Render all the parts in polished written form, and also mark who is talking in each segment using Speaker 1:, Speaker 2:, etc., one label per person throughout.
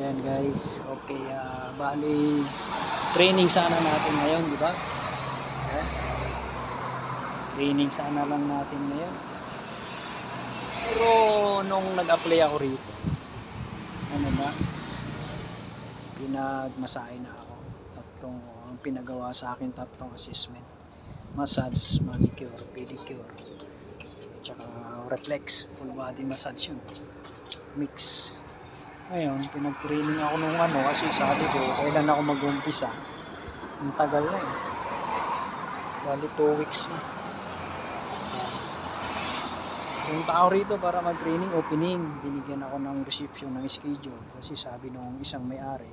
Speaker 1: Ayan guys, okay, bali training sana natin ngayon, di ba? Ayan. Training sana lang natin ngayon. Pero nung nag-apply ako rito, ano na, pinagmasahe na ako. Ang pinagawa sa akin, tatlong assessment. Massage, manicure, pedicure, tsaka reflex, full body massage yun. Mix. Ngayon, pinag-training ako nung kasi sabi ko, kailan ako mag-umpisa. Ang tagal na eh. Bali 2 weeks na. Punta ako rito para mag-training, opening. Binigyan ako ng reception ng schedule. Kasi sabi nung isang may-ari,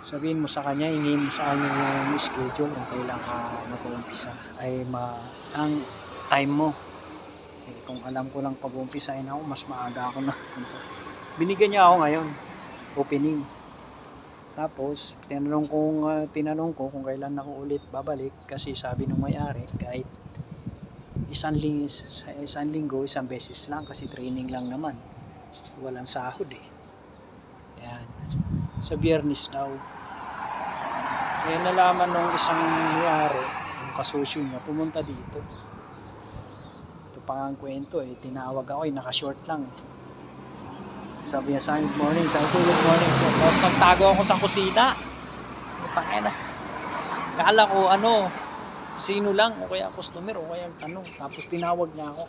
Speaker 1: sabihin mo sa kanya, hingin mo sa kanya yung schedule kung kailan ka mag-umpisa. Ang time mo. Eh, kung alam ko lang pag-umpisahin ako, mas maaga ako na punta. Binigyan niya ako ngayon, opening. Tapos, tinanong ko kung kailan ako ulit babalik kasi sabi nung may-ari, kahit isang linggo, isang beses lang kasi training lang naman. Walang sahod eh. Ayan. Sa Biyernes daw. Eh, nalaman nung isang may-ari, yung kasusyo niya, pumunta dito. Ito pa ang kwento eh, tinawag ako eh, naka-short lang eh. Sabi niya sa akin, good morning. Sabi ko, good morning sir. Tapos magtago ako sa kusina. Putangin na. Kala ko sino lang, o kaya customer, o kaya Tapos tinawag niya ako.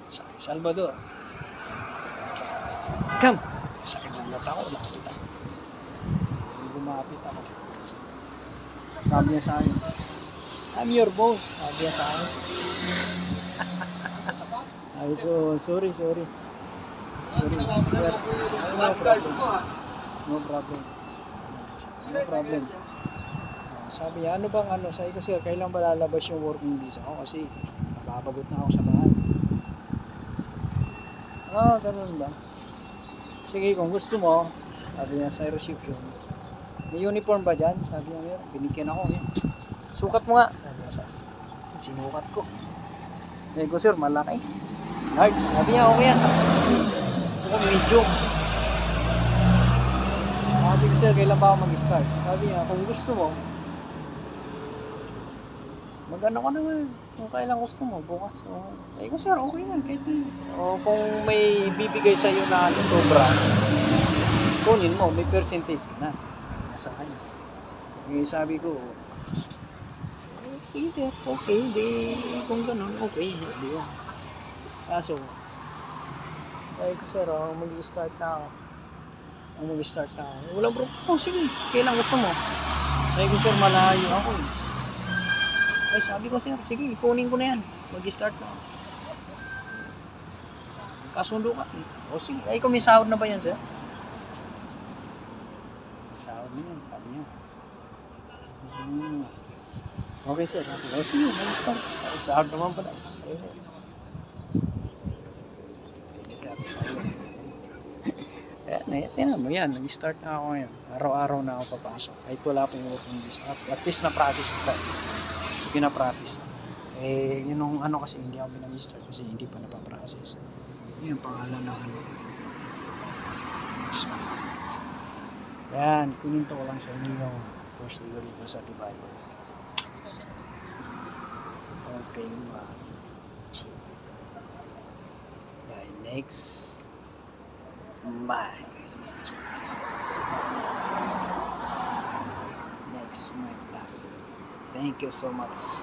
Speaker 1: Sabi, Salvador. Come. Sa akin ang mata ko, lapit ako. Lumapit ako. Sabi niya sa akin, I'm your boss. Sabi niya sa akin. Sabi ko, sorry. Sorry, sir. No problem. Sabi niya, ano bang sabi ko, sir, kailan ba lalabas yung working visa ko kasi nababagot na ako sa bahay. Ganun ba? Sige, kung gusto mo, sabi niya sa reception, may uniform ba dyan? Sabi niya, binigyan ako yan. Sukat mo nga. Sabi niya sa akin, sinukat ko. Sabi ko, sir, malaki. Large. Sabi niya, okay yan. Gusto ko medium. Sabi ko, sir, kailan ba ako mag-start? Sabi niya, kung gusto mo, mag-ano ka naman. Kung kailan gusto mo, bukas. Sabi ko, sir, okay yan. Kahit na. O kung may bibigay sa'yo na sobra, kunin mo, may percentage ka na. Sa kanya. Sabi ko, sige sir, okay. Di, kung ganun, okay. Di ba? Kaso, sabi ko, sir, mag-i-start na ako. Walang problema. Sige, kailan gusto mo? Sabi ko, sir, malayo ako eh. Ay, sabi ko, sir, sige, kunin ko na yan. Mag-i-start na ako. Kasundo ka eh. O sige, ay, kung may sahod na ba yan, sir? May sahod na yan, sabi niya. Okay, sir. O sige, mag-i-start. Sahod naman pala. Sige, sir. Tinan mo yan, nag-start na ako ngayon. Araw-araw na ako papasok. Kahit wala pa yung working visa. At least na-process ito. Pina-process. Yun yung kasi hindi ako pinag-start kasi hindi pa napaprocess. Yun yung pangalan ng Yan, kuninto ko lang sa inyo yung first degree dito sa developers. Okay, next my plan. Thank you so much.